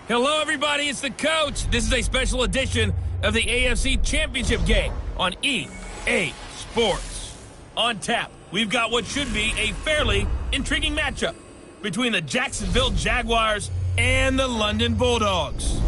Hello, everybody. It's the coach. This is a special edition of the AFC Championship game on EA Sports. On tap, we've got what should be a fairly intriguing matchup between the Jacksonville Jaguars and the London Bulldogs.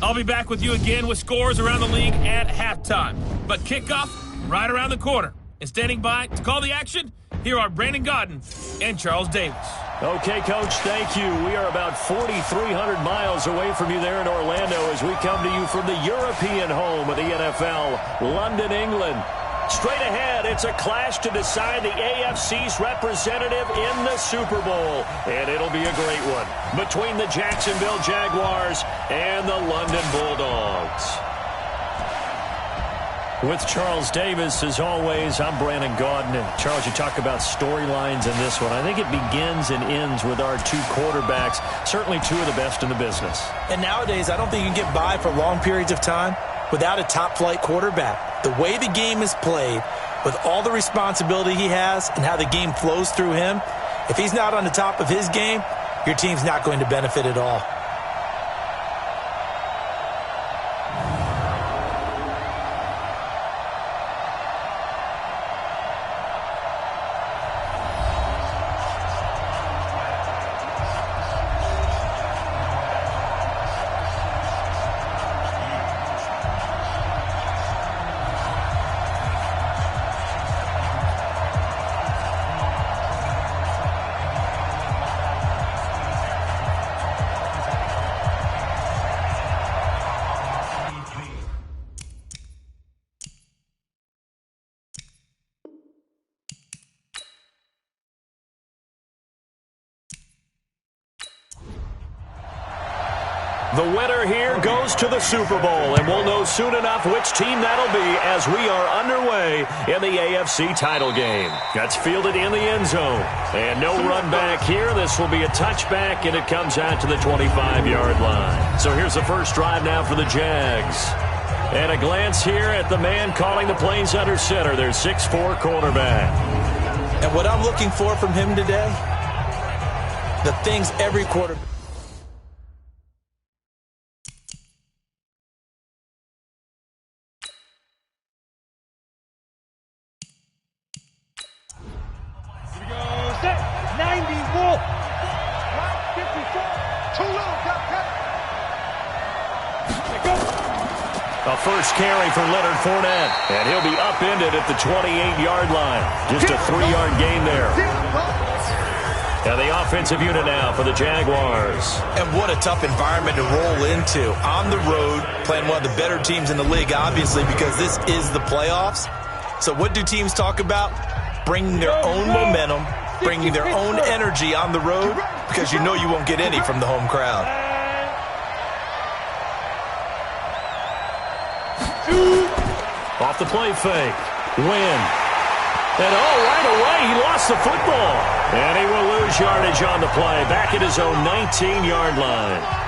I'll be back with you again with scores around the league at halftime. But kickoff right around the corner. And standing by to call the action, here are Brandon Gaudin and Charles Davis. Okay, Coach, thank you. We are about 4,300 miles away from you there in Orlando as we come to you from the European home of the NFL, London, England. Straight ahead, it's a clash to decide the AFC's representative in the Super Bowl. And it'll be a great one between the Jacksonville Jaguars and the London Bulldogs. With Charles Davis, as always, I'm Brandon Gaudin. And Charles, you talk about storylines in this one. I think it begins and ends with our two quarterbacks, certainly two of the best in the business. And nowadays, I don't think you can get by for long periods of time without a top-flight quarterback. The way the game is played, with all the responsibility he has and how the game flows through him, if he's not on the top of his game, your team's not going to benefit at all. The winner here goes to the Super Bowl, and we'll know soon enough which team that'll be as we are underway in the AFC title game. That's fielded in the end zone. And no run back here. This will be a touchback, and it comes out to the 25-yard line. So here's the first drive now for the Jags. And a glance here at the man calling the plays under center, their 6'4" quarterback. And what I'm looking for from him today, the things every quarterback... A first carry for Leonard Fournette, and he'll be upended at the 28-yard line. Just a 3-yard gain there. And the offensive unit now for the Jaguars. And what a tough environment to roll into. On the road, playing one of the better teams in the league, obviously, because this is the playoffs. So what do teams talk about? Bringing their own momentum, bringing their own energy on the road, because you know you won't get any from the home crowd. Off the play fake. Win. And right away, he lost the football. And he will lose yardage on the play. Back at his own 19-yard line.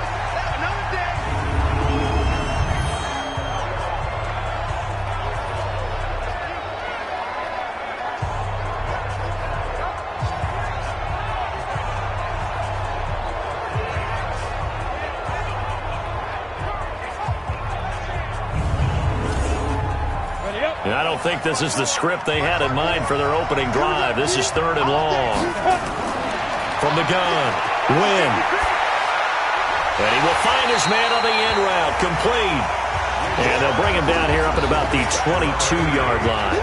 And I don't think this is the script they had in mind for their opening drive. This is 3rd and long. From the gun, Win. And he will find his man on the end route, complete. And they'll bring him down here up at about the 22-yard line.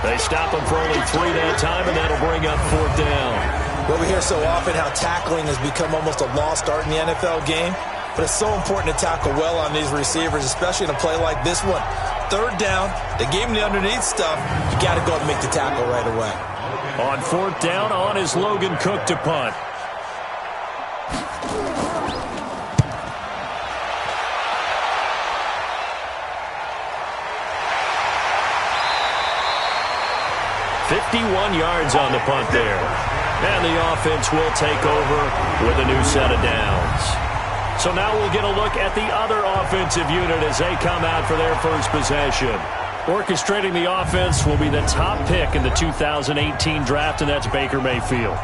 They stop him for only 3 that time, and that'll bring up 4th down. Well, we hear so often how tackling has become almost a lost art in the NFL game. But it's so important to tackle well on these receivers, especially in a play like this one. 3rd down, they gave him the underneath stuff. You got to go and make the tackle right away. On 4th down, on is Logan Cook to punt. "51 yards on the punt there. And the offense will take over with a new set of downs. So now we'll get a look at the other offensive unit as they come out for their first possession. Orchestrating the offense will be the top pick in the 2018 draft, and that's Baker Mayfield.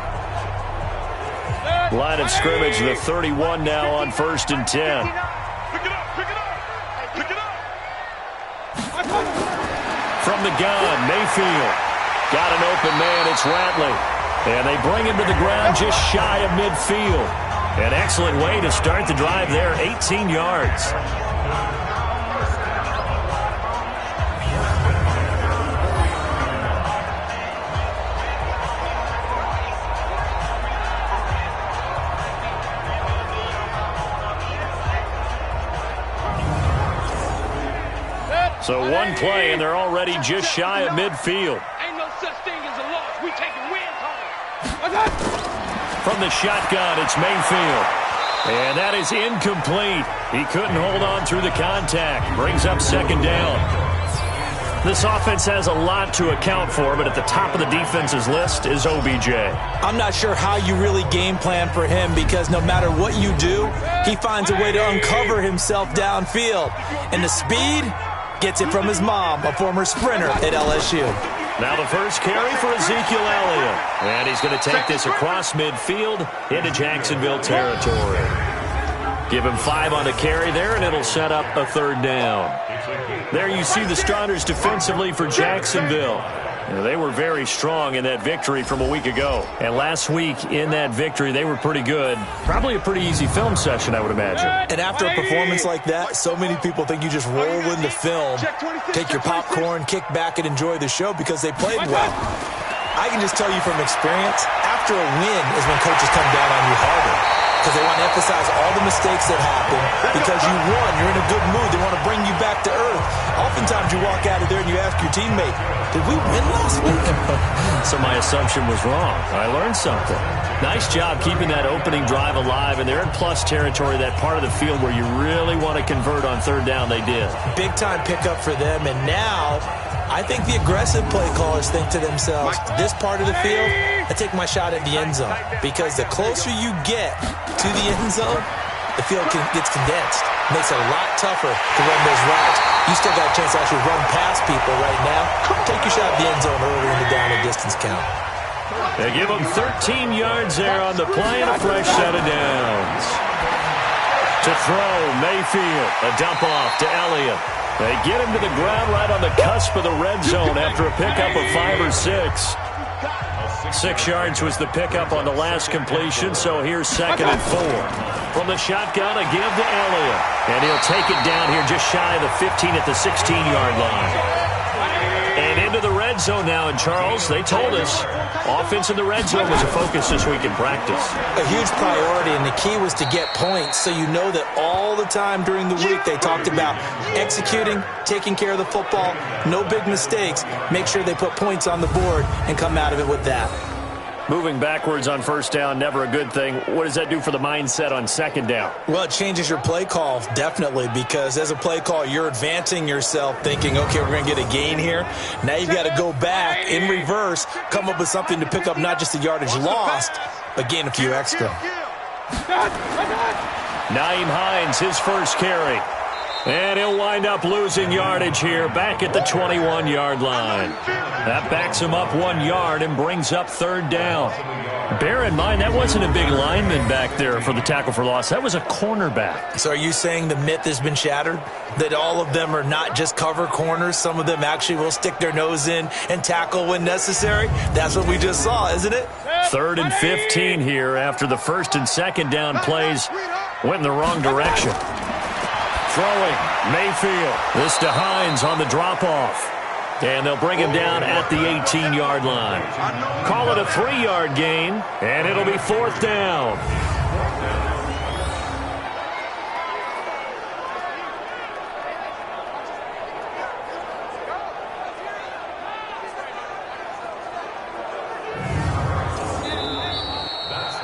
Line of scrimmage, the 31 now on 1st and 10. From the gun, Mayfield. Got an open man, it's Ratley. And they bring him to the ground just shy of midfield. An excellent way to start the drive there, 18 yards. So one play, and they're already just shy of midfield. Ain't no such thing as a loss. We taking wins home. From the shotgun, it's Mayfield. And that is incomplete. He couldn't hold on through the contact. Brings up 2nd down. This offense has a lot to account for, but at the top of the defense's list is OBJ. I'm not sure how you really game plan for him because no matter what you do, he finds a way to uncover himself downfield. And the speed gets it from his mom, a former sprinter at LSU. Now the first carry for Ezekiel Elliott. And he's going to take this across midfield into Jacksonville territory. Give him 5 on the carry there, and it'll set up a 3rd down. There you see the starters defensively for Jacksonville. They were very strong in that victory from a week ago. And last week in that victory, they were pretty good. Probably a pretty easy film session, I would imagine. And after a performance like that, so many people think you just roll into film, take your popcorn, kick back, and enjoy the show because they played well. I can just tell you from experience, after a win is when coaches come down on you harder. Because they want to emphasize all the mistakes that happen. Because you won, you're in a good mood. They want to bring you back to earth. Oftentimes you walk out of there and you ask your teammate, did we win last week? So my assumption was wrong. I learned something. Nice job keeping that opening drive alive, and they're in plus territory, that part of the field where you really want to convert on 3rd down. They did. Big time pickup for them, and now I think the aggressive play callers think to themselves, this part of the field, I take my shot at the end zone. Because the closer you get to the end zone, the field gets condensed. Makes it a lot tougher to run those routes. You still got a chance to actually run past people right now. Take your shot at the end zone early in the down and distance count. They give him 13 yards there on the play and a fresh set of downs. To throw, Mayfield. A dump off to Elliott. They get him to the ground right on the cusp of the red zone after a pickup of 5 or 6. 6 yards was the pickup on the last completion, so here's 2nd and 4. From the shotgun, a give to Elliott. And he'll take it down here just shy of the 15 at the 16-yard line. And into the red zone now, and Charles, they told us offense in the red zone was a focus this week in practice. A huge priority, and the key was to get points, so you know that all the time during the week they talked about executing, taking care of the football, no big mistakes, make sure they put points on the board and come out of it with that. Moving backwards on 1st down, never a good thing. What does that do for the mindset on 2nd down? Well, it changes your play call, definitely, because as a play call, you're advancing yourself thinking, okay, we're going to get a gain here. Now you've got to go back in reverse, come up with something to pick up not just the yardage lost, but gain a few extra. Nyheim Hines, his first carry. And he'll wind up losing yardage here back at the 21-yard line. That backs him up 1 yard and brings up 3rd down. Bear in mind, that wasn't a big lineman back there for the tackle for loss. That was a cornerback. So are you saying the myth has been shattered? That all of them are not just cover corners? Some of them actually will stick their nose in and tackle when necessary? That's what we just saw, isn't it? 3rd and 15 here after the 1st and 2nd down plays went in the wrong direction. Throwing, Mayfield. This to Hines on the drop-off. And they'll bring him down at the 18-yard line. Call it a 3-yard gain, and it'll be 4th down.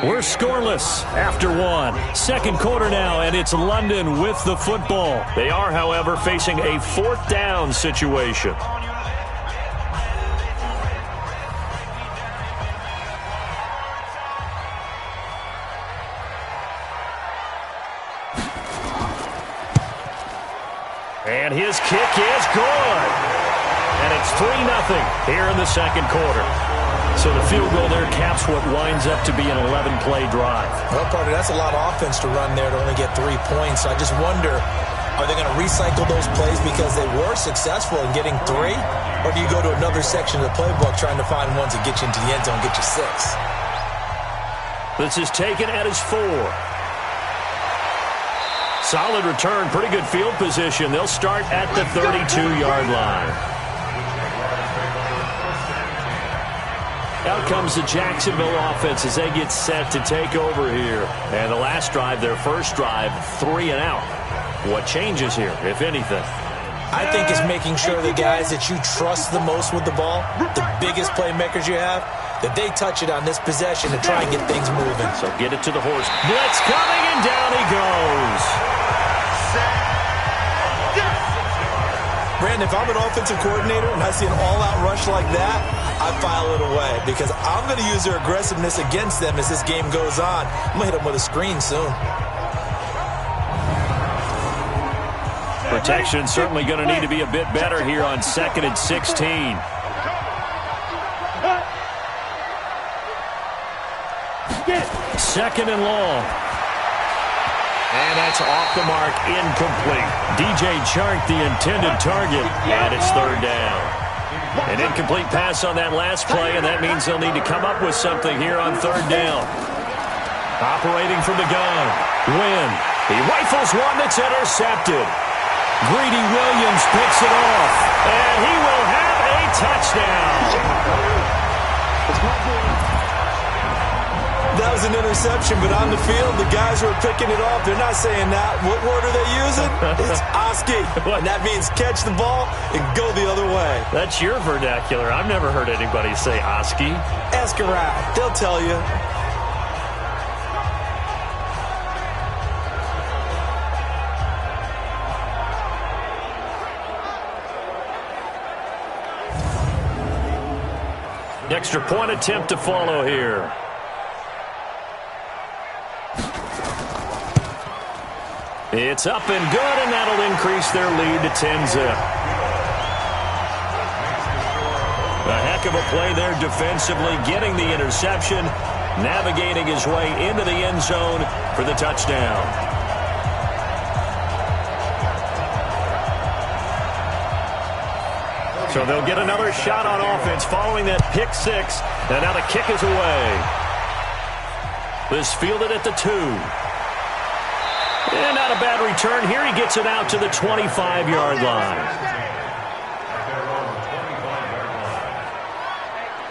We're scoreless after 1. 2nd quarter now, and it's London with the football. They are, however, facing a 4th down situation. And his kick is good. And it's 3-0 here in the 2nd quarter. So the field goal there caps what winds up to be an 11-play drive. Well, partner, that's a lot of offense to run there to only get 3 points. So I just wonder, are they going to recycle those plays because they were successful in getting 3? Or do you go to another section of the playbook trying to find ones that get you into the end zone and get you 6? This is taken at his 4. Solid return, pretty good field position. They'll start at the 32-yard line. Out comes the Jacksonville offense as they get set to take over here. And the last drive, their first drive, 3 and out. What changes here, if anything? I think it's making sure the guys that you trust the most with the ball, the biggest playmakers you have, that they touch it on this possession to try and get things moving. So get it to the horse. Blitz coming, and down he goes. Brandon, if I'm an offensive coordinator and I see an all-out rush like that, I file it away because I'm going to use their aggressiveness against them as this game goes on. I'm going to hit them with a screen soon. Protection certainly going to need to be a bit better here on 2nd and 16. Second and long. And that's off the mark, incomplete. DJ Chark, the intended target, and it's 3rd down. An incomplete pass on that last play, and that means they'll need to come up with something here on 3rd down. Operating from the gun. Wynn. He rifles one that's intercepted. Greedy Williams picks it off, and he will have a touchdown. That was an interception, but on the field, the guys who are picking it off, they're not saying that. What word are they using? It's Oski. And that means catch the ball and go the other way. That's your vernacular. I've never heard anybody say Oski. Ask around. They'll tell you. Extra point attempt to follow here. It's up and good, and that'll increase their lead to 10-zip. A heck of a play there defensively, getting the interception, navigating his way into the end zone for the touchdown. So they'll get another shot on offense following that pick 6, and now the kick is away. This fielded at the 2. And not a bad return here. He gets it out to the 25-yard line.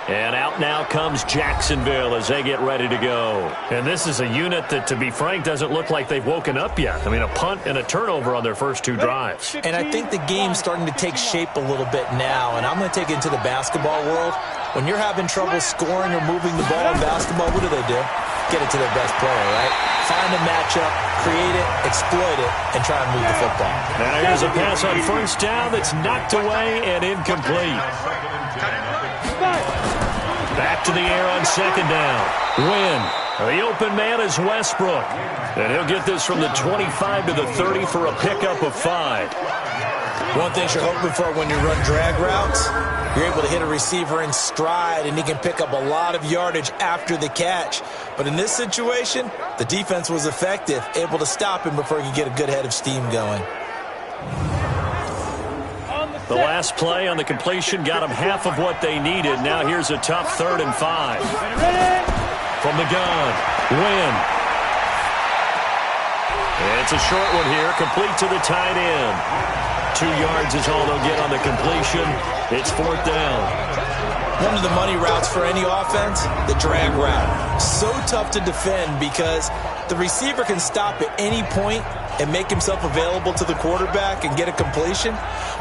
And out now comes Jacksonville as they get ready to go. And this is a unit that, to be frank, doesn't look like they've woken up yet. I mean, a punt and a turnover on their first 2 drives. And I think the game's starting to take shape a little bit now. And I'm going to take it into the basketball world. When you're having trouble scoring or moving the ball in basketball, what do? Get it to their best player, right? Find a matchup, create it, exploit it, and try and move the football. Now here's a pass on first down that's knocked away and incomplete. Back to the air on 2nd down. Wynn. The open man is Westbrook. And he'll get this from the 25 to the 30 for a pickup of 5. One thing you're hoping for when you run drag routes, you're able to hit a receiver in stride, and he can pick up a lot of yardage after the catch. But in this situation, the defense was effective, able to stop him before he could get a good head of steam going. The last play on the completion got them half of what they needed. Now here's a tough 3rd and 5. From the gun, Wynn. It's a short one here, complete to the tight end. 2 yards is all they'll get on the completion. It's 4th down. One of the money routes for any offense, the drag route. So tough to defend because the receiver can stop at any point and make himself available to the quarterback and get a completion.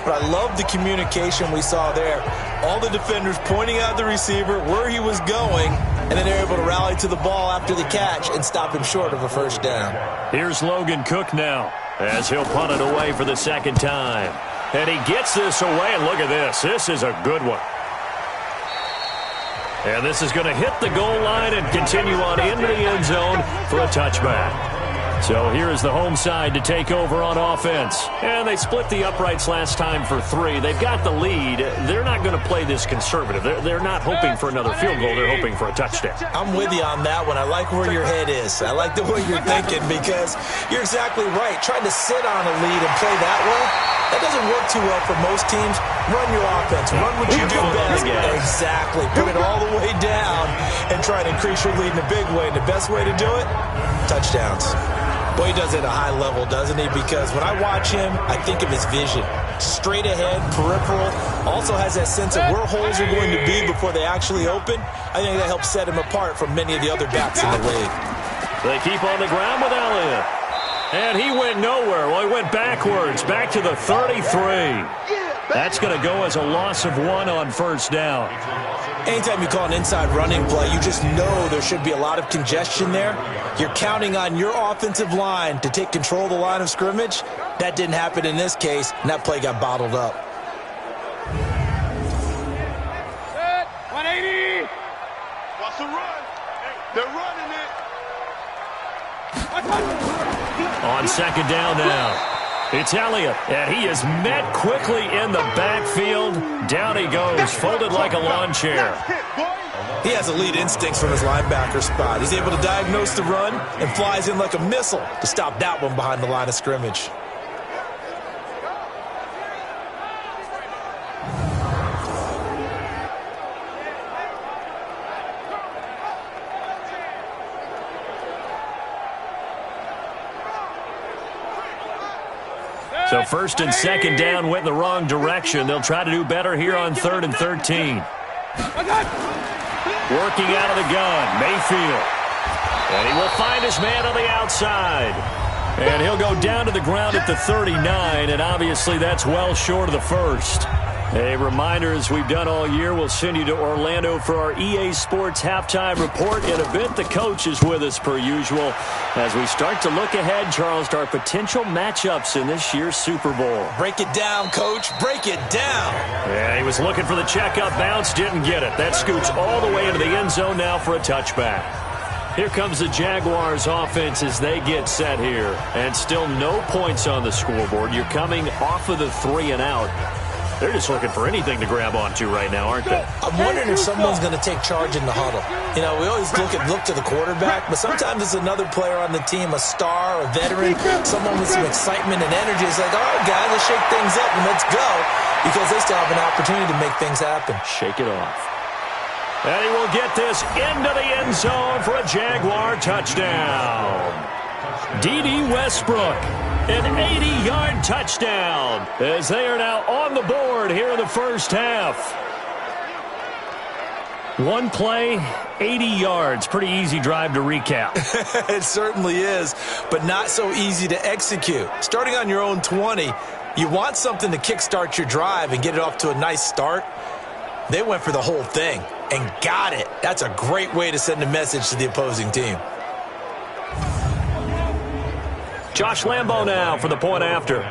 But I love the communication we saw there. All the defenders pointing out the receiver, where he was going, and then they're able to rally to the ball after the catch and stop him short of a first down. Here's Logan Cook now as he'll punt it away for the 2nd time. And he gets this away, and look at this. This is a good one. And this is going to hit the goal line and continue on into the end zone for a touchback. So here is the home side to take over on offense. And they split the uprights last time for 3. They've got the lead. They're not going to play this conservative. They're not hoping for another field goal. They're hoping for a touchdown. I'm with you on that one. I like where your head is. I like the way you're thinking because you're exactly right. Trying to sit on a lead and play that way, that doesn't work too well for most teams. Run your offense. Run what you do best. Exactly. Put it all the way down and try to increase your lead in a big way. And the best way to do it, touchdowns. Boy, he does it at a high level, doesn't he? Because when I watch him, I think of his vision. Straight ahead, peripheral. Also has that sense of where holes are going to be before they actually open. I think that helps set him apart from many of the other backs in the league. They keep on the ground with Elliott. And he went nowhere. Well, he went backwards, back to the 33. That's going to go as a loss of 1 on first down. Anytime you call an inside running play, you just know there should be a lot of congestion there. You're counting on your offensive line to take control of the line of scrimmage. That didn't happen in this case, and that play got bottled up. 180. What's the run? They're running it. On second down now. It's Elliott, and he is met quickly in the backfield. Down he goes, folded like a lawn chair. He has elite instincts from his linebacker spot. He's able to diagnose the run and flies in like a missile to stop that one behind the line of scrimmage. So first and second down went the wrong direction. They'll try to do better here on 3rd and 13. Working out of the gun, Mayfield. And he will find his man on the outside. And he'll go down to the ground at the 39, and obviously that's well short of the first. A reminder, as we've done all year, we'll send you to Orlando for our EA Sports Halftime Report. In a bit, the coach is with us per usual as we start to look ahead, Charles, to our potential matchups in this year's Super Bowl. Break it down, Coach. Break it down. Yeah, he was looking for the checkup bounce, didn't get it. That scoots all the way into the end zone now for a touchback. Here comes the Jaguars offense as they get set here. And still no points on the scoreboard. You're coming off of the 3 and out. They're just looking for anything to grab onto right now, aren't they? I'm wondering if someone's going to take charge in the huddle. You know, we always look to the quarterback, but sometimes it's another player on the team, a star, a veteran, someone with some excitement and energy. It's like, all right, guys, let's shake things up and let's go, because they still have an opportunity to make things happen. Shake it off. And he will get this into the end zone for a Jaguar touchdown. D.D. Westbrook. An 80-yard touchdown as they are now on the board here in the first half. One play, 80 yards. Pretty easy drive to recap. It certainly is, but not so easy to execute. Starting on your own 20, you want something to kickstart your drive and get it off to a nice start. They went for the whole thing and got it. That's a great way to send a message to the opposing team. Josh Lambo now for the point after.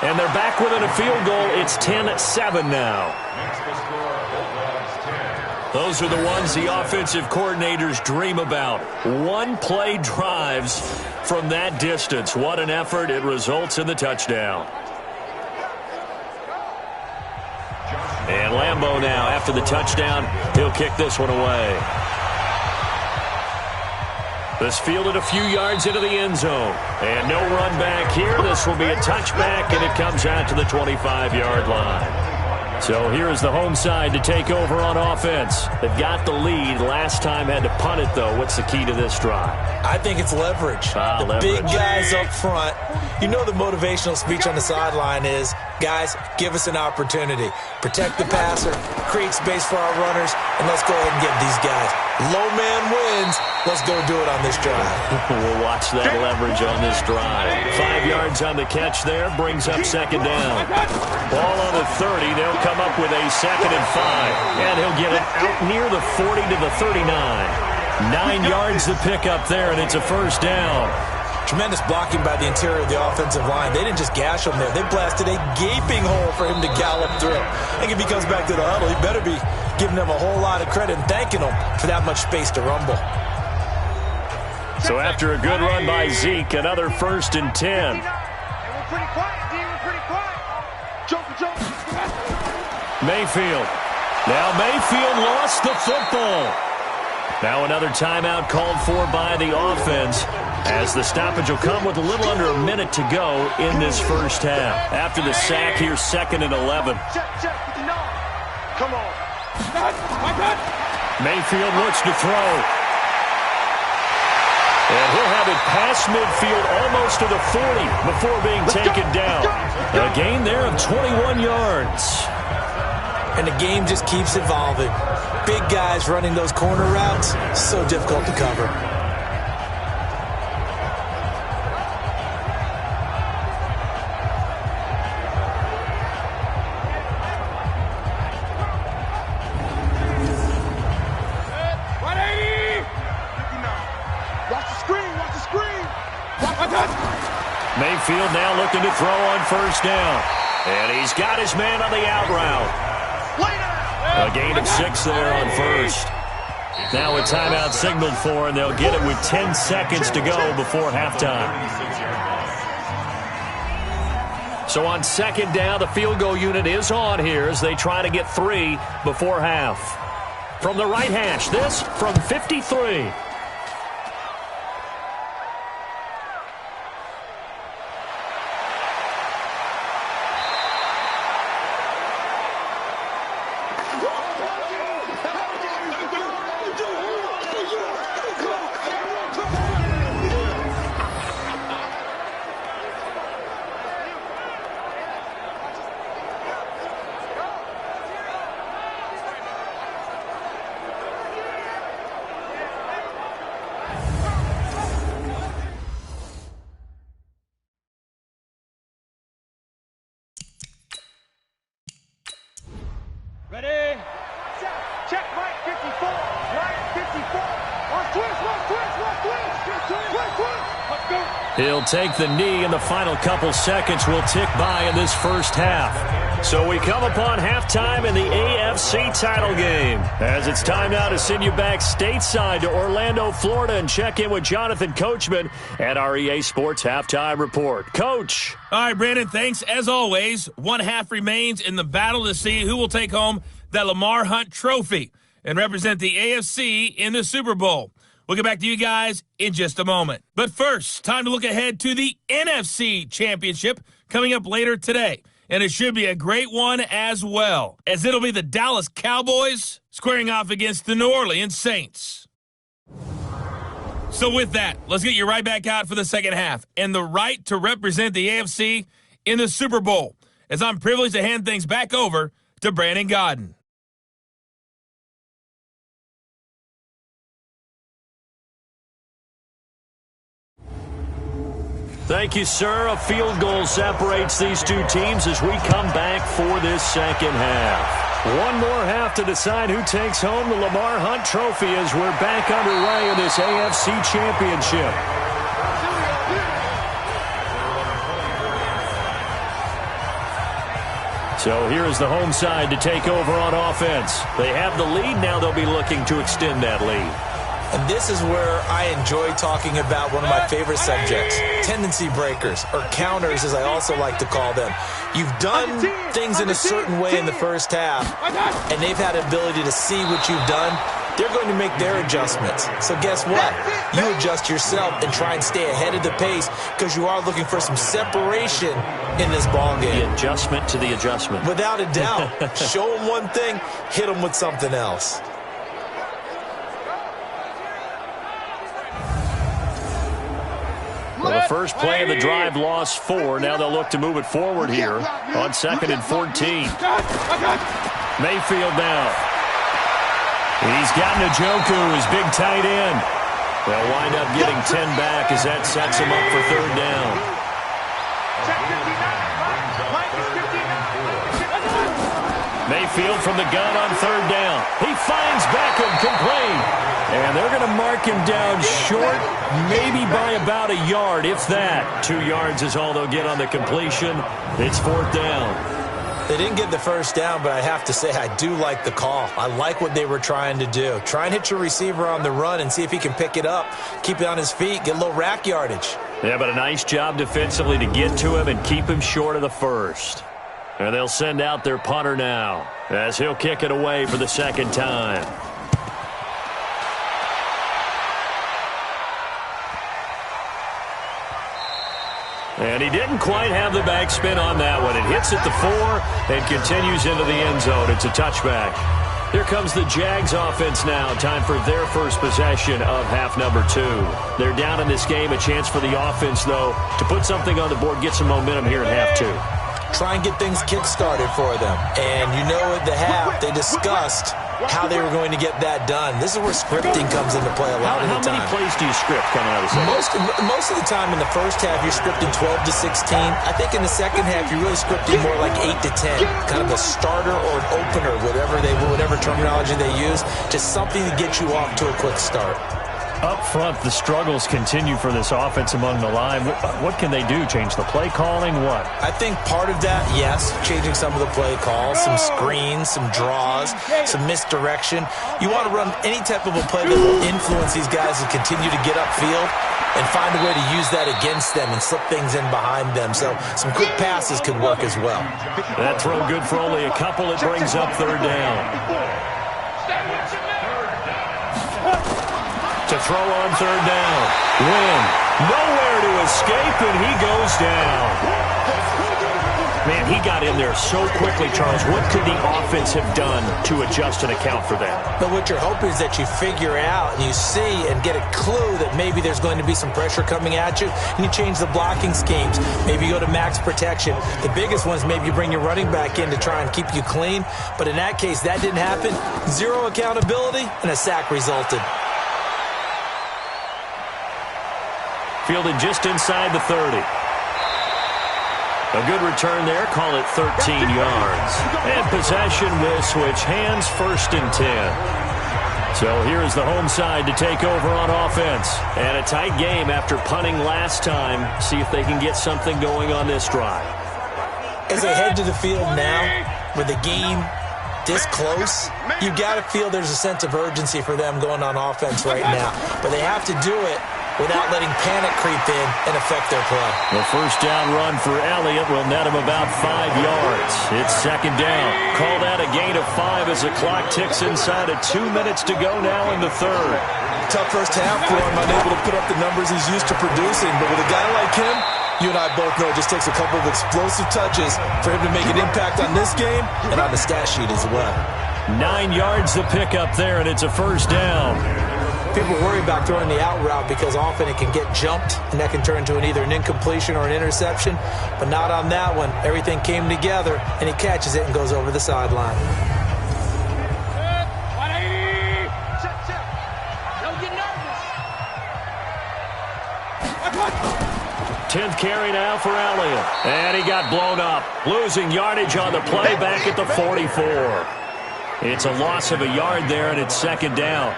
And they're back within a field goal. It's 10-7 now. Those are the ones the offensive coordinators dream about. One-play drives from that distance. What an effort. It results in the touchdown. And Lambo now, after the touchdown, he'll kick this one away. This fielded a few yards into the end zone. And no run back here. This will be a touchback, and it comes out to the 25-yard line. So here is the home side to take over on offense. They've got the lead. Last time had to punt it, though. What's the key to this drive? I think it's leverage. The big guys up front. You know the motivational speech on the sideline is, guys, give us an opportunity. Protect the passer, create space for our runners, and let's go ahead and get these guys. Low man wins. Let's go do it on this drive. We'll watch that leverage on this drive. 5 yards on the catch there, brings up second down. Ball on the 30. They'll come up with a 2nd and 5. And he'll get it out near the 40 to the 39. 9 yards to pick up there, and it's a first down. Tremendous blocking by the interior of the offensive line. They didn't just gash him there. They blasted a gaping hole for him to gallop through. I think if he comes back to the huddle, he better be giving them a whole lot of credit and thanking them for that much space to rumble. So after a good run by Zeke, another 1st and 10. We're pretty quiet, D. We're pretty quiet. Jump. Mayfield. Now Mayfield lost the football. Now another timeout called for by the offense, as the stoppage will come with a little under a minute to go in this first half. After the sack here, 2nd and 11. Check. Come on. Mayfield looks to throw. And he'll have it past midfield almost to the 40 before being taken down. A gain there of 21 yards. And the game just keeps evolving. Big guys running those corner routes, so difficult to cover. Mayfield now looking to throw on 1st down. And he's got his man on the out route. A gain of 6 there on 1st. Now a timeout signaled for, and they'll get it with 10 seconds to go before halftime. So on 2nd down, the field goal unit is on here as they try to get 3 before half. From the right hash, this from 53. Ready? Check right 54. Right 54. Let's twist. Let's go. He'll take the knee, and the final couple seconds will tick by in this first half. So we come upon halftime in the AFC title game, as it's time now to send you back stateside to Orlando, Florida, and check in with Jonathan Coachman at our EA Sports Halftime Report. Coach. All right, Brandon, thanks. As always, one half remains in the battle to see who will take home that Lamar Hunt trophy and represent the AFC in the Super Bowl. We'll get back to you guys in just a moment. But first, time to look ahead to the NFC Championship coming up later today. And it should be a great one as well, as it'll be the Dallas Cowboys squaring off against the New Orleans Saints. So with that, let's get you right back out for the second half and the right to represent the AFC in the Super Bowl, as I'm privileged to hand things back over to Brandon Gaudin. Thank you, sir. A field goal separates these two teams as we come back for this second half. One more half to decide who takes home the Lamar Hunt trophy as we're back underway in this AFC Championship. So here is the home side to take over on offense. They have the lead. Now they'll be looking to extend that lead. And this is where I enjoy talking about one of my favorite subjects, tendency breakers, or counters as I also like to call them. You've done things in a certain way in the first half, and they've had the ability to see what you've done. They're going to make their adjustments. So guess what? You adjust yourself and try and stay ahead of the pace because you are looking for some separation in this ball game. The adjustment to the adjustment. Without a doubt. Show them one thing, hit them with something else. Well, the first play of the drive lost 4. Now they'll look to move it forward here on 2nd and 14. Mayfield now. He's got Njoku, his big tight end. They'll wind up getting 10 back as that sets him up for 3rd down. Mayfield from the gun on third down. He finds Beckham complete. And they're going to mark him down short, maybe by about a yard, if that. 2 yards is all they'll get on the completion. It's fourth down. They didn't get the first down, but I have to say I do like the call. I like what they were trying to do. Try and hit your receiver on the run and see if he can pick it up, keep it on his feet, get a little rack yardage. Yeah, but a nice job defensively to get to him and keep him short of the first. And they'll send out their punter now as he'll kick it away for the second time. And he didn't quite have the backspin on that one. It hits at the 4 and continues into the end zone. It's a touchback. Here comes the Jags offense now. Time for their first possession of half number 2. They're down in this game. A chance for the offense, though, to put something on the board, get some momentum here in half 2. Try and get things kick-started for them. And you know at the half, they discussed how they were going to get that done. This is where scripting comes into play a lot of the time. How many plays do you script coming out of the second? Most of the time in the first half, you're scripting 12 to 16. I think in the second half, you're really scripting more like 8 to 10. Kind of a starter or an opener, whatever terminology they use. Just something to get you off to a quick start. Up front, the struggles continue for this offense among the line. What can they do? Change the play calling? What? I think part of that, yes, changing some of the play calls, some screens, some draws, some misdirection. You want to run any type of a play that will influence these guys to continue to get upfield and find a way to use that against them and slip things in behind them. So some quick passes could work as well. That throw good for only a couple. It brings up third down. To throw on third down. Win. Nowhere to escape, and he goes down. Man, he got in there so quickly, Charles. What could the offense have done to adjust and account for that? But what you're hoping is that you figure out and you see and get a clue that maybe there's going to be some pressure coming at you, and you change the blocking schemes. Maybe you go to max protection. The biggest one is maybe you bring your running back in to try and keep you clean. But in that case, that didn't happen. Zero accountability, and a sack resulted. Fielded just inside the 30. A good return there. Call it 13 yards. And possession will switch hands, first and 10. So here's the home side to take over on offense. And a tight game after punting last time. See if they can get something going on this drive. As they head to the field now, with the game this close, you got to feel there's a sense of urgency for them going on offense right now. But they have to do it without letting panic creep in and affect their play. The first down run for Elliott will net him about 5 yards. It's second down. Call that a gain of 5 as the clock ticks inside of 2 minutes to go now in the third. Tough first half for him, unable to put up the numbers he's used to producing. But with a guy like him, you and I both know it just takes a couple of explosive touches for him to make an impact on this game and on the stat sheet as well. 9 yards to pick up there, and it's a first down. People worry about throwing the out route because often it can get jumped, and that can turn into either an incompletion or an interception. But not on that one. Everything came together, and he catches it and goes over the sideline. 10th carry now for Elliott. And he got blown up. Losing yardage on the play back at the 44. It's a loss of a yard there, and it's second down.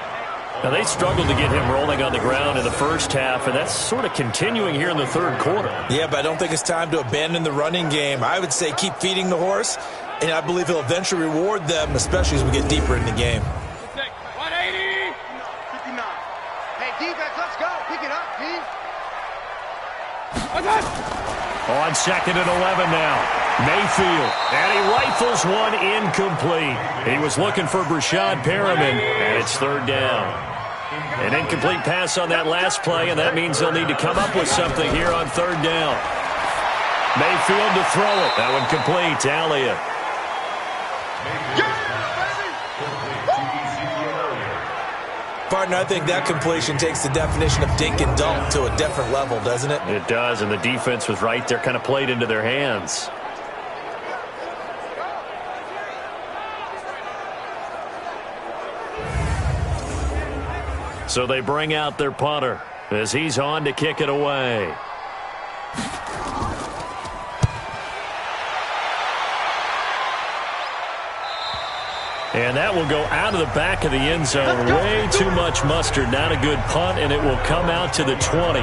Now, they struggled to get him rolling on the ground in the first half, and that's sort of continuing here in the third quarter. Yeah, but I don't think it's time to abandon the running game. I would say keep feeding the horse, and I believe he'll eventually reward them, especially as we get deeper in the game. 180. 59. Hey, defense, let's go. Pick it up, Pete. On second and 11 now. Mayfield, and he rifles one incomplete. He was looking for Brashad Perriman, and it's third down. An incomplete pass on that last play, and that means they'll need to come up with something here on third down. Mayfield to throw it. That one complete to Elliott. Partner, I think that completion takes the definition of dink and dunk to a different level, doesn't it? It does, and the defense was right there, kind of played into their hands. So they bring out their punter as he's on to kick it away. And that will go out of the back of the end zone. Way too much mustard. Not a good punt, and it will come out to the 20.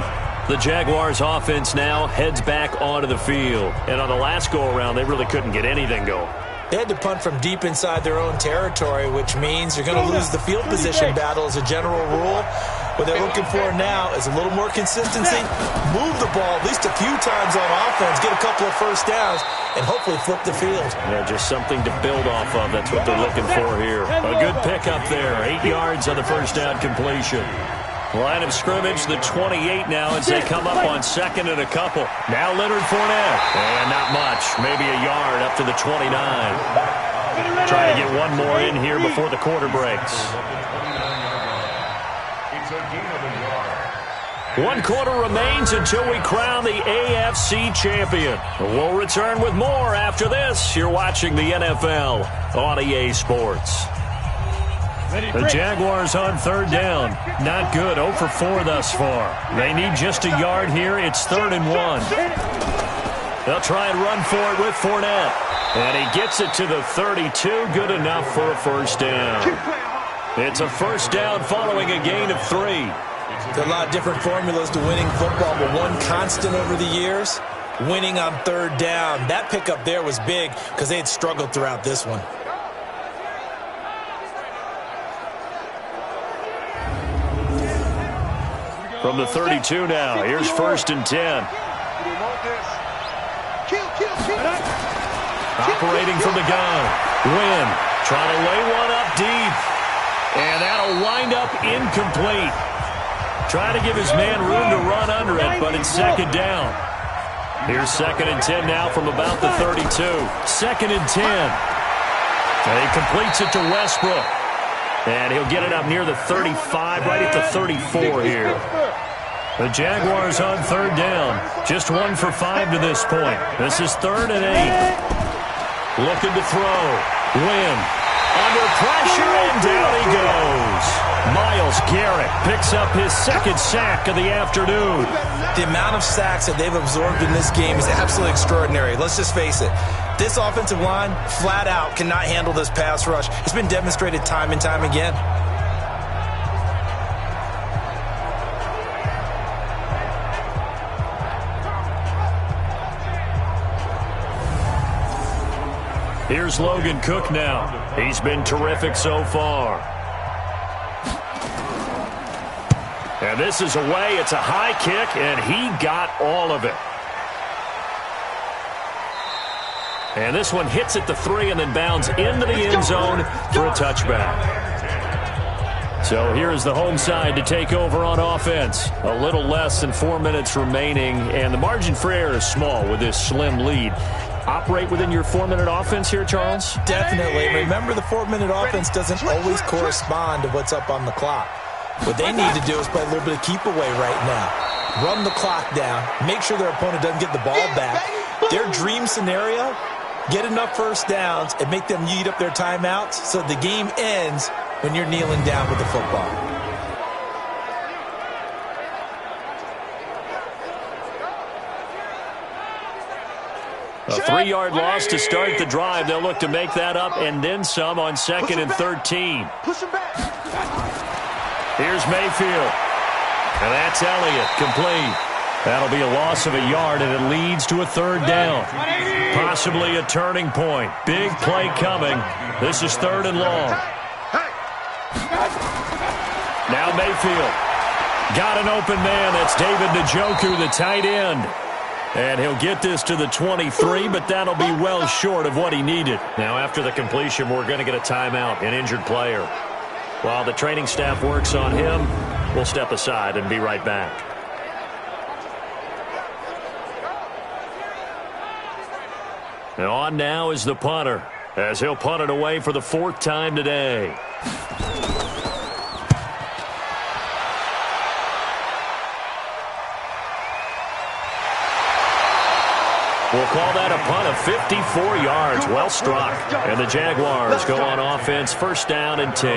The Jaguars offense now heads back onto the field. And on the last go-around, they really couldn't get anything going. They had to punt from deep inside their own territory, which means you're going to lose the field position battle as a general rule. What they're looking for now is a little more consistency, move the ball at least a few times on offense, get a couple of first downs, and hopefully flip the field. Yeah, just something to build off of. That's what they're looking for here. A good pickup there. 8 yards on the first down completion. Line of scrimmage, the 28 now as they come up on second and a couple. Now Leonard Fournette. And not much. Maybe a yard up to the 29. Trying to get one more in here before the quarter breaks. 1 quarter remains until we crown the AFC champion. We'll return with more after this. You're watching the NFL on EA Sports. The Jaguars on third down. Not good. 0 for 4 thus far. They need just a yard here. It's 3rd and 1. They'll try and run for it with Fournette. And he gets it to the 32. Good enough for a first down. It's a first down following a gain of 3. There are a lot of different formulas to winning football, but one constant over the years, winning on third down. That pickup there was big because they had struggled throughout this one. From the 32 now, here's 1st and 10. Operating from the gun. Wynn trying to lay one up deep. And that'll wind up incomplete. Trying to give his man room to run under it, but it's 2nd down. Here's 2nd and 10 now from about the 32. 2nd and 10. And he completes it to Westbrook. And he'll get it up near the 35, right at the 34 here. The Jaguars on third down. Just 1 for 5 to this point. This is 3rd and 8. Looking to throw. Wynn under pressure, and down he goes. Myles Garrett picks up his 2nd sack of the afternoon. The amount of sacks that they've absorbed in this game is absolutely extraordinary. Let's just face it. This offensive line, flat out, cannot handle this pass rush. It's been demonstrated time and time again. Here's Logan Cook now. He's been terrific so far. And this is away. It's a high kick, and he got all of it. And this one hits at the 3 and then bounds into the end zone for a touchback. So here's the home side to take over on offense. A little less than 4 minutes remaining, and the margin for error is small with this slim lead. Operate within your 4-minute offense here, Charles? Definitely. Remember, the 4-minute offense doesn't always correspond to what's up on the clock. What they need to do is play a little bit of keep away right now. Run the clock down. Make sure their opponent doesn't get the ball back. Their dream scenario, get enough first downs and make them eat up their timeouts so the game ends when you're kneeling down with the football. A 3-yard loss to start the drive. They'll look to make that up and then some on 2nd and 13. Here's Mayfield. And that's Elliott, complete. That'll be a loss of a yard, and it leads to a 3rd down. Possibly a turning point. Big play coming. This is 3rd and long. Now Mayfield. Got an open man. That's David Njoku, the tight end. And he'll get this to the 23, but that'll be well short of what he needed. Now, after the completion, we're going to get a timeout, an injured player. While the training staff works on him, we'll step aside and be right back. And on now is the punter, as he'll punt it away for the 4th time today. We'll call that a punt of 54 yards. Well struck. And the Jaguars go on offense, 1st down and 10.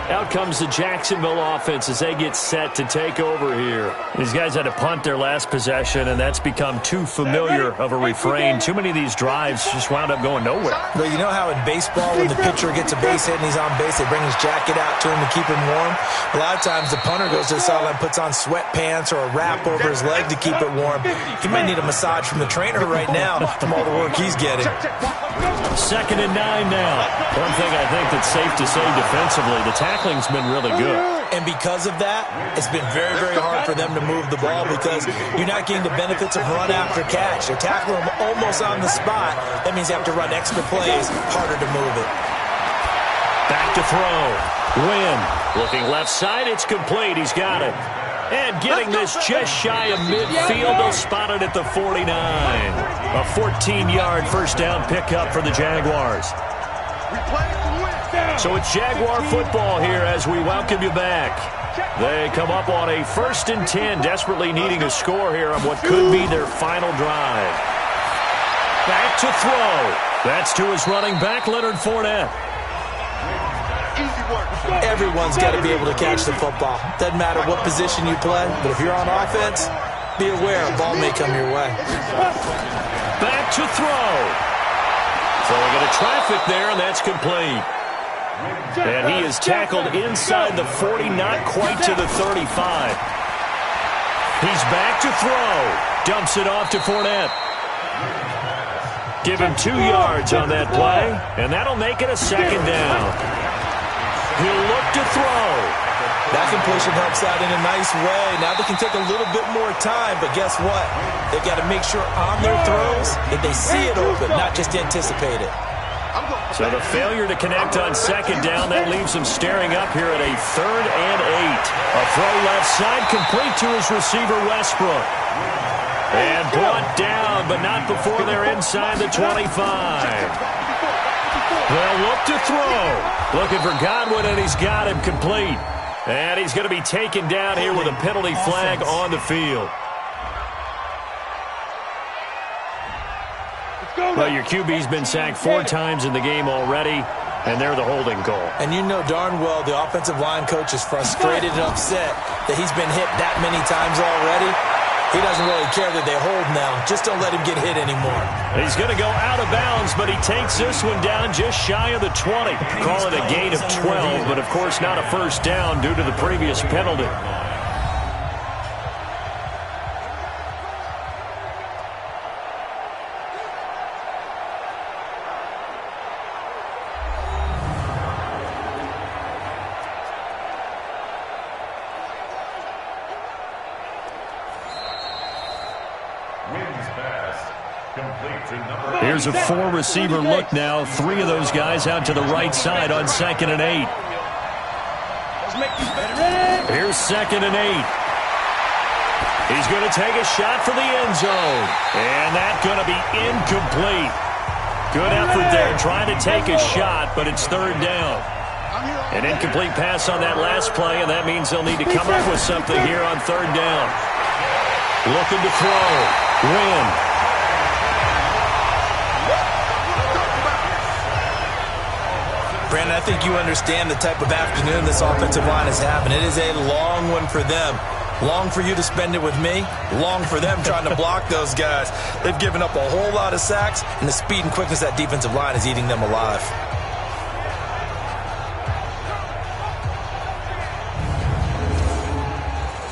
Out comes the Jacksonville offense as they get set to take over here. These guys had to punt their last possession, and that's become too familiar of a refrain. Too many of these drives just wound up going nowhere. Well, you know how in baseball when the pitcher gets a base hit and he's on base, they bring his jacket out to him to keep him warm? A lot of times the punter goes to the sideline, puts on sweatpants or a wrap over his leg to keep it warm. He might need a massage from the trainer right now from all the work he's getting. 2nd and 9 now. One thing I think that's safe to say defensively, the tackling's been really good. And because of that, it's been very, very hard for them to move the ball because you're not getting the benefits of run after catch. They're tackling them almost on the spot. That means you have to run extra plays, harder to move it. Back to throw. Wynn looking left side. It's complete. He's got it. And getting this just shy of midfield. They'll spot it at the 49. A 14-yard first down pickup for the Jaguars. So it's Jaguar football here as we welcome you back. They come up on a 1st and 10, desperately needing a score here on what could be their final drive. Back to throw. That's to his running back, Leonard Fournette. Everyone's got to be able to catch the football. Doesn't matter what position you play, but if you're on offense, be aware a ball may come your way. Back to throw. Throwing into traffic there, and that's complete. And he is tackled inside the 40, not quite to the 35. He's back to throw. Dumps it off to Fournette. Give him 2 yards on that play, and that'll make it a 2nd down. He'll look to throw. That completion helps out in a nice way. Now they can take a little bit more time, but guess what? They've got to make sure on their throws that they see it open, not just anticipate it. So the failure to connect on 2nd down, that leaves him staring up here at a 3rd and 8. A throw left side complete to his receiver, Westbrook. And brought down, but not before they're inside the 25. They'll look to throw. Looking for Godwin, and he's got him complete. And he's going to be taken down here with a penalty flag on the field. Well, your QB's been sacked 4 times in the game already, and they're the holding goal. And you know darn well the offensive line coach is frustrated and upset that he's been hit that many times already. He doesn't really care that they hold now. Just don't let him get hit anymore. He's going to go out of bounds, but he takes this one down just shy of the 20. Call it a gain of 12, but of course not a first down due to the previous penalty. Here's a 4-receiver look now. 3 of those guys out to the right side on 2nd and 8. Here's 2nd and 8. He's going to take a shot for the end zone. And that's going to be incomplete. Good effort there trying to take a shot, but it's 3rd down. An incomplete pass on that last play, and that means they'll need to come up with something here on 3rd down. Looking to throw. Wynn. Brandon, I think you understand the type of afternoon this offensive line is having. It is a long one for them. Long for you to spend it with me. Long for them trying to block those guys. They've given up a whole lot of sacks, and the speed and quickness of that defensive line is eating them alive.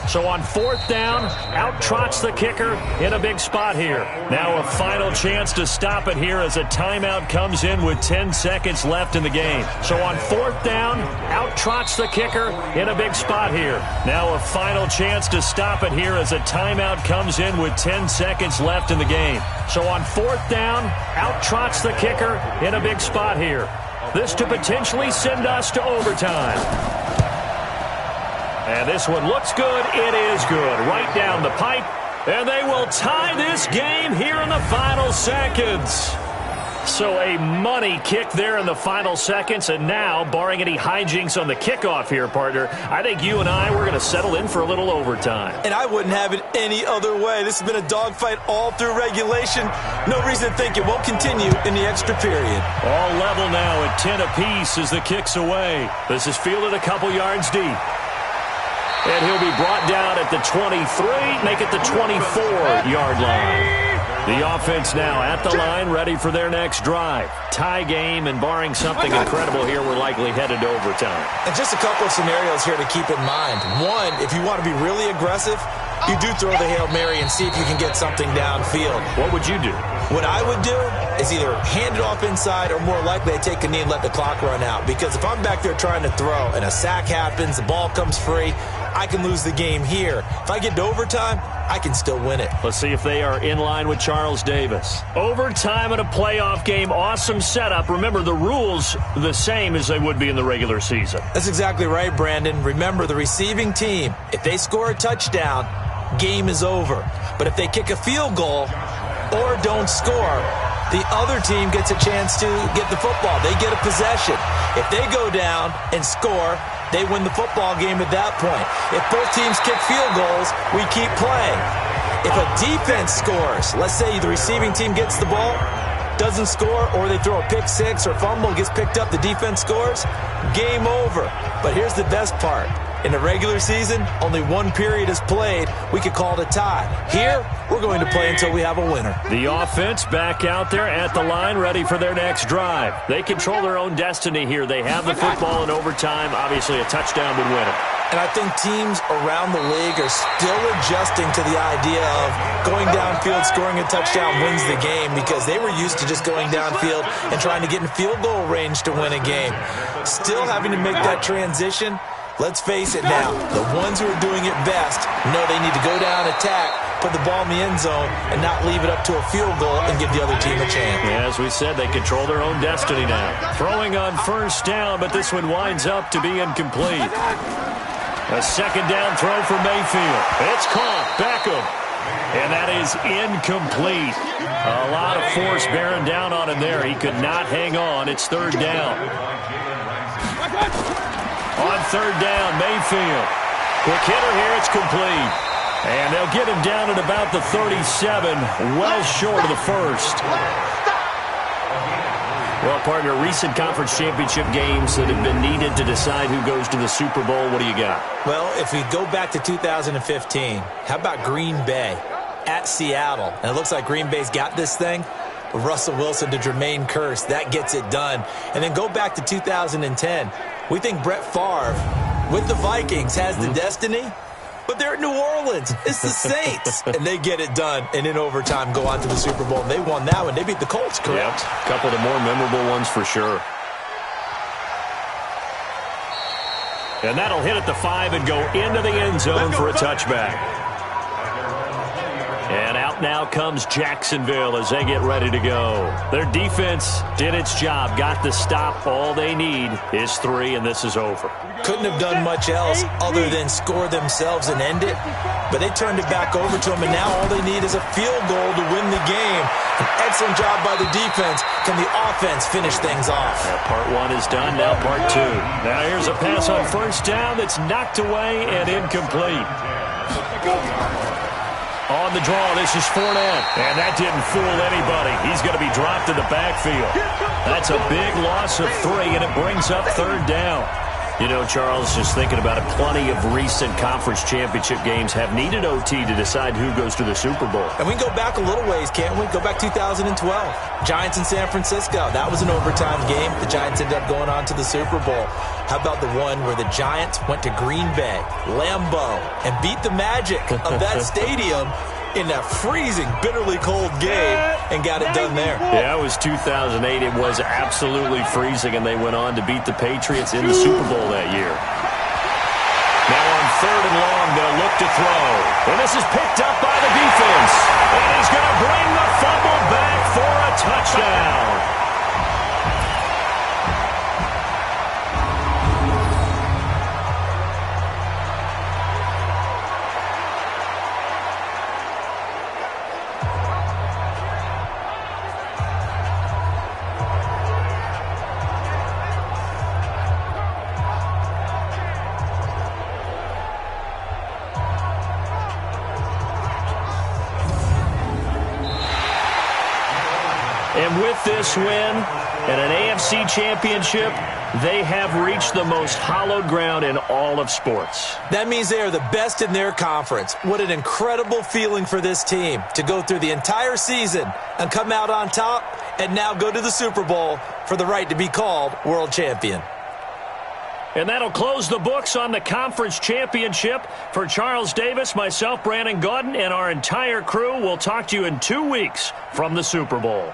So on 4th down, out trots the kicker in a big spot here. Now a final chance to stop it here as a timeout comes in with 10 seconds left in the game. So on 4th down, out trots the kicker in a big spot here. Now a final chance to stop it here as a timeout comes in with 10 seconds left in the game. So on 4th down, out trots the kicker in a big spot here. This to potentially send us to overtime. And this one looks good. It is good. Right down the pipe. And they will tie this game here in the final seconds. So a money kick there in the final seconds, and now, barring any hijinks on the kickoff here, partner, I think you and I, we're going to settle in for a little overtime. And I wouldn't have it any other way. This has been a dogfight all through regulation. No reason to think it won't continue in the extra period. All level now at 10 apiece as the kick's away. This is fielded a couple yards deep. And he'll be brought down at the 23, make it the 24-yard line. The offense now at the line, ready for their next drive. Tie game, and barring something incredible here, we're likely headed to overtime. And just a couple of scenarios here to keep in mind. One, if you want to be really aggressive, you do throw the Hail Mary and see if you can get something downfield. What would you do? What I would do is either hand it off inside or more likely I take a knee and let the clock run out. Because if I'm back there trying to throw and a sack happens, the ball comes free, I can lose the game here. If I get to overtime, I can still win it. Let's see if they are in line with Charles Davis. Overtime in a playoff game, awesome setup. Remember, the rules the same as they would be in the regular season. That's exactly right, Brandon. Remember, the receiving team, if they score a touchdown, game is over. But if they kick a field goal or don't score, the other team gets a chance to get the football. They get a possession. If they go down and score, they win the football game at that point. If both teams kick field goals, we keep playing. If a defense scores, let's say the receiving team gets the ball, doesn't score, or they throw a pick six or fumble, gets picked up, the defense scores, game over. But here's the best part. In the regular season, only one period is played. We could call it a tie. Here, we're going to play until we have a winner. The offense back out there at the line, ready for their next drive. They control their own destiny here. They have the football in overtime. Obviously, a touchdown would win it. And I think teams around the league are still adjusting to the idea of going downfield, scoring a touchdown wins the game, because they were used to just going downfield and trying to get in field goal range to win a game. Still having to make that transition. Let's face it now, the ones who are doing it best know they need to go down, attack, put the ball in the end zone, and not leave it up to a field goal and give the other team a chance. Yeah, as we said, they control their own destiny now. Throwing on first down, but this one winds up to be incomplete. A second down throw for Mayfield. It's caught. Beckham. And that is incomplete. A lot of force bearing down on him there. He could not hang on. It's third down. On third down, Mayfield. Quick hitter here, it's complete. And they'll get him down at about the 37, well short of the first. Well, partner, recent conference championship games that have been needed to decide who goes to the Super Bowl, what do you got? Well, if we go back to 2015, how about Green Bay at Seattle? And it looks like Green Bay's got this thing. Russell Wilson to Jermaine Kearse, that gets it done. And then go back to 2010. We think Brett Favre with the Vikings has the destiny, but they're at New Orleans. It's the Saints. And they get it done, and in overtime go on to the Super Bowl. And they won that one. They beat the Colts, correct? Yep. A couple of the more memorable ones for sure. And that'll hit at the 5 and go into the end zone for a touchback. And out now comes Jacksonville as they get ready to go. Their defense did its job, got the stop. All they need is 3, and this is over. Couldn't have done much else other than score themselves and end it. But they turned it back over to them, and now all they need is a field goal to win the game. An excellent job by the defense. Can the offense finish things off? Part 1 is done, now part 2. Now here's a pass on first down that's knocked away and incomplete. On the draw, this is Fournette. And that didn't fool anybody. He's going to be dropped in the backfield. That's a big loss of 3, and it brings up third down. You know, Charles, just thinking about it, plenty of recent conference championship games have needed OT to decide who goes to the Super Bowl. And we can go back a little ways, can't we? Go back 2012. Giants in San Francisco. That was an overtime game. The Giants ended up going on to the Super Bowl. How about the one where the Giants went to Green Bay, Lambeau, and beat the magic of that stadium in that freezing, bitterly cold game and got it done there. Yeah, it was 2008. It was absolutely freezing, and they went on to beat the Patriots in the Super Bowl that year. Now on third and long, they'll look to throw. And this is picked up by the defense. And he's going to bring the fumble back for a touchdown. with this win and an AFC championship, they have reached the most hallowed ground in all of sports. That means they are the best in their conference. What an incredible feeling for this team to go through the entire season and come out on top and now go to the Super Bowl for the right to be called world champion. And that'll close the books on the conference championship. For Charles Davis, myself, Brandon Gaudin, and our entire crew, we'll talk to you in 2 weeks from the Super Bowl.